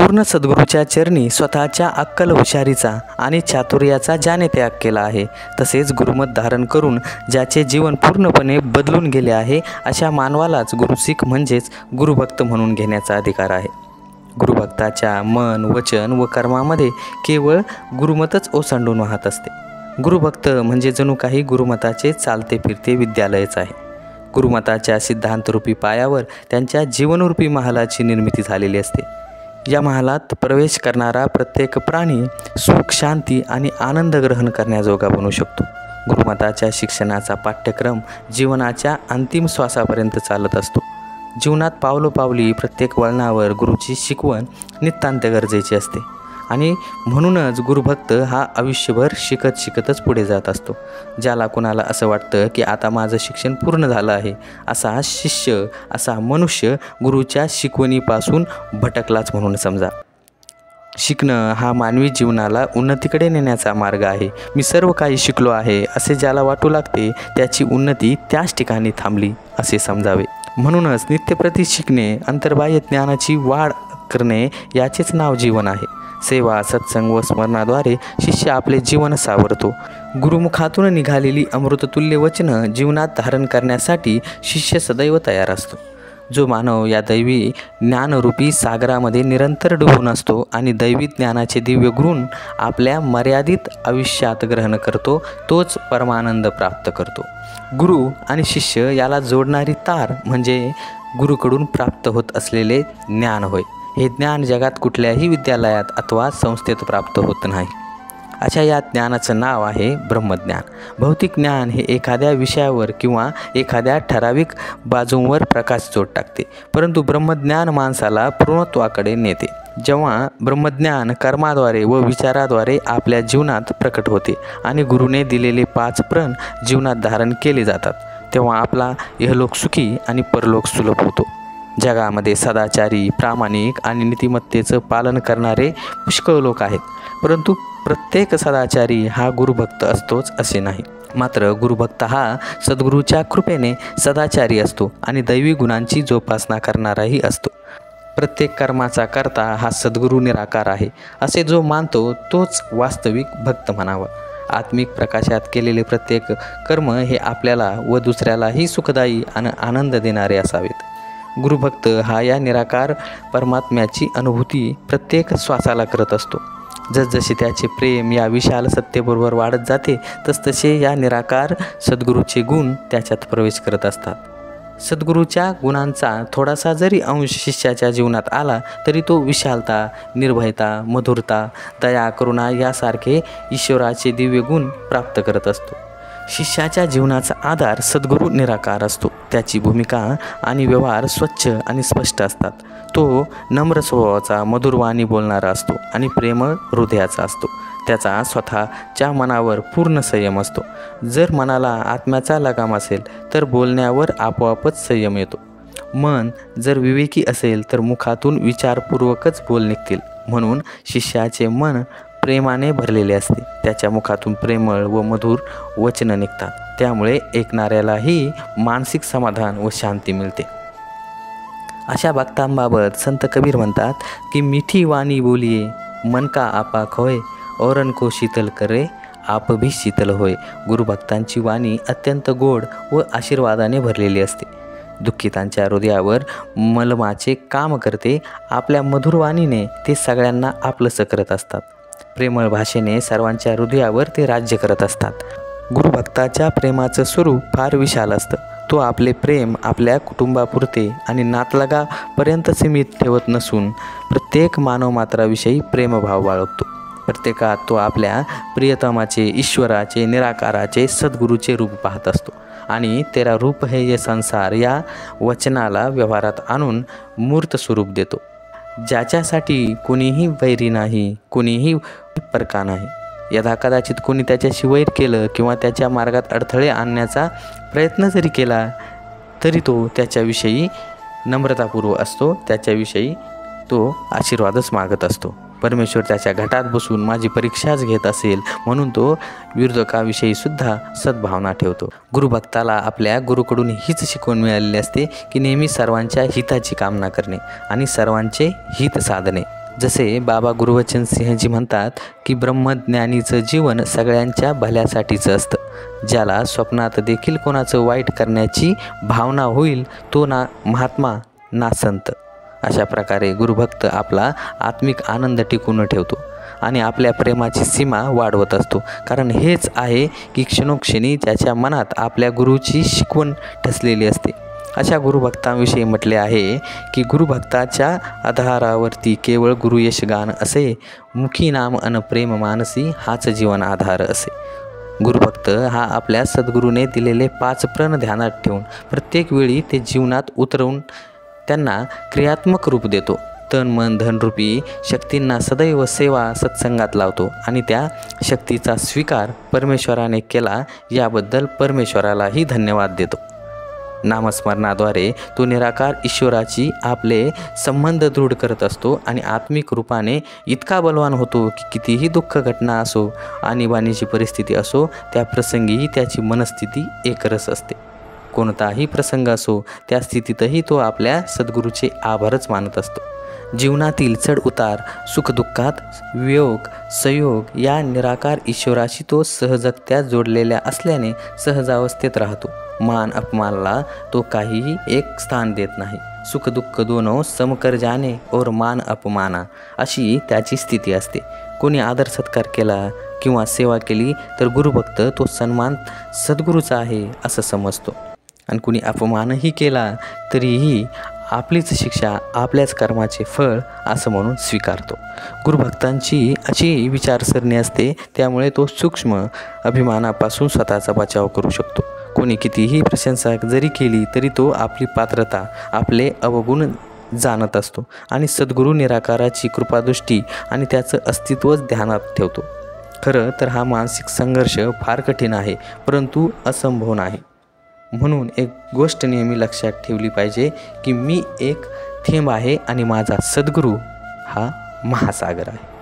पूर्ण सद्गुरूच्या चरणी स्वतःच्या अक्कल हुशारीचा आणि चातुर्याचा ज्याने त्याग केला आहे, तसेच गुरुमत धारण करून ज्याचे जीवन पूर्णपणे बदलून गेले आहे, अशा मानवालाच गुरुसिख म्हणजेच गुरुभक्त म्हणून घेण्याचा अधिकार आहे. गुरुभक्ताच्या मन, वचन व कर्मामध्ये केवळ गुरुमतच ओसंडून वाहत असते. गुरुभक्त म्हणजे जणू काही गुरुमताचे चालते फिरते विद्यालयच आहे. गुरुमताच्या सिद्धांतरूपी पायावर त्यांच्या जीवनरूपी महालाची निर्मिती झालेली असते. या महालात प्रवेश करणारा प्रत्येक प्राणी सुख, शांती आणि आनंद ग्रहण करण्याजोगा बनू शकतो. गुरुमताच्या शिक्षणाचा पाठ्यक्रम जीवनाच्या अंतिम श्वासापर्यंत चालत असतो. जीवनात पावलोपावली प्रत्येक वळणावर गुरुची शिकवण नितांत गरजेची असते आणि म्हणूनच गुरुभक्त हा आयुष्यभर शिकतच पुढे जात असतो. ज्याला कुणाला असं वाटतं की आता माझं शिक्षण पूर्ण झालं आहे, असा शिष्य, असा मनुष्य गुरुच्या शिकवणीपासून भटकलाच म्हणून समजा. शिकणं हा मानवी जीवनाला उन्नतीकडे नेण्याचा मार्ग आहे. मी सर्व काही शिकलो आहे असे ज्याला वाटू लागते, त्याची उन्नती त्याच ठिकाणी थांबली असे समजावे. म्हणूनच नित्यप्रती शिकणे, अंतर्बाह्य ज्ञानाची वाढ करणे याचेच नाव जीवन आहे. सेवा, सत्संग व स्मरणाद्वारे शिष्य आपले जीवन सावरतो. गुरुमुखातून निघालेली अमृततुल्य वचनं जीवनात धारण करण्यासाठी शिष्य सदैव तयार असतो. जो मानव या दैवी ज्ञानरूपी सागरामध्ये निरंतर डुबून असतो आणि दैवी ज्ञानाचे दिव्य गुण आपल्या मर्यादित आयुष्यात ग्रहण करतो, तोच परमानंद प्राप्त करतो. गुरु आणि शिष्य याला जोडणारी तार म्हणजे गुरुकडून प्राप्त होत असलेले ज्ञान होय. हे ज्ञान जगात कुठल्याही विद्यालयात अथवा संस्थेत प्राप्त होत नाही. अशा या ज्ञानाचं नाव आहे ब्रह्मज्ञान. भौतिक ज्ञान हे एखाद्या विषयावर किंवा एखाद्या ठराविक बाजूंवर प्रकाश जोड टाकते, परंतु ब्रह्मज्ञान माणसाला पूर्णत्वाकडे नेते. जेव्हा ब्रह्मज्ञान कर्माद्वारे व विचाराद्वारे आपल्या जीवनात प्रकट होते आणि गुरुने दिलेले 5 प्रण जीवनात धारण केले जातात, तेव्हा आपला इहलोक सुखी आणि परलोक सुलभ होतो. जगामध्ये सदाचारी, प्रामाणिक आणि नीतिमत्तेचं पालन करणारे पुष्कळ लोक आहेत, परंतु प्रत्येक सदाचारी हा गुरुभक्त असतोच असे नाही. मात्र गुरुभक्त हा सद्गुरूच्या कृपेने सदाचारी असतो आणि दैवी गुणांची जोपासना करणाराही असतो. प्रत्येक कर्माचा कर्ता हा सद्गुरू निराकार आहे असे जो मानतो तोच वास्तविक भक्त म्हणावा. आत्मिक प्रकाशात केलेले प्रत्येक कर्म हे आपल्याला व दुसऱ्यालाही सुखदायी आणि आनंद देणारे असावेत. गुरुभक्त हा या निराकार परमात्म्याची अनुभूती प्रत्येक श्वासाला करत असतो. जसजसे त्याचे प्रेम या विशाल सत्तेबरोबर वाढत जाते, तसतसे या निराकार सद्गुरूचे गुण त्याच्यात प्रवेश करत असतात. सद्गुरूच्या गुणांचा थोडासा जरी अंश शिष्याच्या जीवनात आला तरी तो विशालता, निर्भयता, मधुरता, दया, करुणा यासारखे ईश्वराचे दिव्य गुण प्राप्त करत असतो. शिष्याच्या जीवनाचा आधार सद्गुरू निराकार असतो. त्याची भूमिका आणि व्यवहार स्वच्छ आणि स्पष्ट असतात. तो नम्र स्वभावाचा, मधुरवाणी बोलणारा असतो आणि प्रेमळ हृदयाचा असतो. त्याचा स्वतःच्या मनावर पूर्ण संयम असतो. जर मनाला आत्म्याचा लगाम असेल तर बोलण्यावर आपोआपच संयम येतो. मन जर विवेकी असेल तर मुखातून विचारपूर्वकच बोल निघतील. म्हणून शिष्याचे मन प्रेमाने भरलेले असते. त्याच्या मुखातून प्रेमळ व मधुर वचनं निघतात. त्यामुळे ऐकणाऱ्यालाही मानसिक समाधान व शांती मिळते. अशा भक्तांबाबत संत कबीर म्हणतात की मिठी वाणी बोलिये मन का आपा खोय, औरन को शीतल करे आप भी शीतल होय. गुरुभक्तांची वाणी अत्यंत गोड व आशीर्वादाने भरलेली असते. दुःखितांच्या हृदयावर मलमाचे काम करते. आपल्या मधुर वाणीने ते सगळ्यांना आपलंसं करत असतात. प्रेमळ भाषेने सर्वांच्या हृदयावर ते राज्य करत असतात. गुरुभक्ताच्या प्रेमाचं स्वरूप फार विशाल असतं. तो आपले प्रेम आपल्या कुटुंबापुरते आणि नातलगापर्यंत सीमित ठेवत नसून प्रत्येक मानवमात्राविषयी प्रेमभाव बाळगतो. प्रत्येकात तो आपल्या प्रियतमाचे, ईश्वराचे, निराकाराचे, सद्गुरूचे रूप पाहत असतो आणि तेरा रूप है ये संसार या वचनाला व्यवहारात आणून मूर्त स्वरूप देतो. ज्याच्यासाठी कोणीही वैरी नाही, कोणीही परका नाही. यदाकदाचित कोणी त्याच्याशी वैर केलं किंवा त्याच्या मार्गात अडथळे आणण्याचा प्रयत्न जरी केला तरी तो त्याच्याविषयी नम्रतापूर्वक असतो. त्याच्याविषयी तो आशीर्वादच मागत असतो. परमेश्वर त्याच्या घटात बसून माझी परीक्षाच घेत असेल म्हणून तो विरोधकाविषयी सुद्धा सद्भावना ठेवतो. गुरुभक्ताला आपल्या गुरुकडून हीच शिकवण मिळालेली असते की नेहमी सर्वांच्या हिताची कामना करणे आणि सर्वांचे हित साधणे. जसे बाबा गुरुवचन सिंहजी म्हणतात की ब्रह्मज्ञानीचं जीवन सगळ्यांच्या भल्यासाठीचं असतं. ज्याला स्वप्नात देखील कोणाचं वाईट करण्याची भावना होईल तो ना महात्मा ना संत. अशा प्रकारे गुरुभक्त आपला आत्मिक आनंद टिकवून ठेवतो आणि आपल्या प्रेमाची सीमा वाढवत असतो. कारण हेच आहे की क्षणोक्षणी त्याच्या मनात आपल्या गुरुची शिकवण ठसलेली असते. अशा गुरुभक्तांविषयी म्हटले आहे की गुरुभक्ताच्या आधारावरती केवळ गुरुयशगान असे, मुखी नाम अन प्रेम मानसी हाच जीवन आधार असे. गुरुभक्त हा आपल्या सद्गुरूने दिलेले 5 प्रण ध्यानात ठेवून प्रत्येक वेळी ते जीवनात उतरवून त्यांना क्रियात्मक रूप देतो. तन मन धनरूपी शक्तींना सदैव सेवा सत्संगात लावतो आणि त्या शक्तीचा स्वीकार परमेश्वराने केला याबद्दल परमेश्वरालाही धन्यवाद देतो. नामस्मरणाद्वारे तो निराकार ईश्वराची आपले संबंध दृढ करत असतो आणि आत्मिक रूपाने इतका बलवान होतो की कितीही दुःख घटना असो, आणीबाणीची परिस्थिती असो, त्या प्रसंगी त्याची मनस्थिती एकरस असते. कोणताही प्रसंग असो त्या स्थितीतही तो आपल्या सद्गुरूचे आभारच मानत असतो. जीवनातील चढ उतार, सुखदुःखात वियोग संयोग या निराकार ईश्वराशी तो सहजगत्या जोडलेल्या असल्याने सहजावस्थेत राहतो. मान अपमानाला तो काहीही एक स्थान देत नाही. सुखदुःख दोनों समकर जाने और मान अपमाना अशी त्याची स्थिती असते. कोणी आदर सत्कार केला किंवा सेवा केली तर गुरुभक्त तो सन्मान सद्गुरूचा आहे असं समजतो आणि कुणी अपमानही केला तरीही आपलीच शिक्षा आपल्याच कर्माचे फळ असं म्हणून स्वीकारतो. गुरुभक्तांची अशी विचारसरणी असते, त्यामुळे तो सूक्ष्म अभिमानापासून स्वतःचा बचाव करू शकतो. कोणी कितीही प्रशंसा जरी केली तरी तो आपली पात्रता आपले अवगुण जाणत असतो आणि सद्गुरू निराकाराची कृपादृष्टी आणि त्याचं अस्तित्वच ध्यानात ठेवतो. खरं तर हा मानसिक संघर्ष फार कठीण आहे, परंतु असंभव नाही. म्हणून एक गोष्ट नेहमी लक्षात ठेवली पाहिजे की मी एक थेंब आहे आणि माझा सद्गुरू हा महासागर आहे.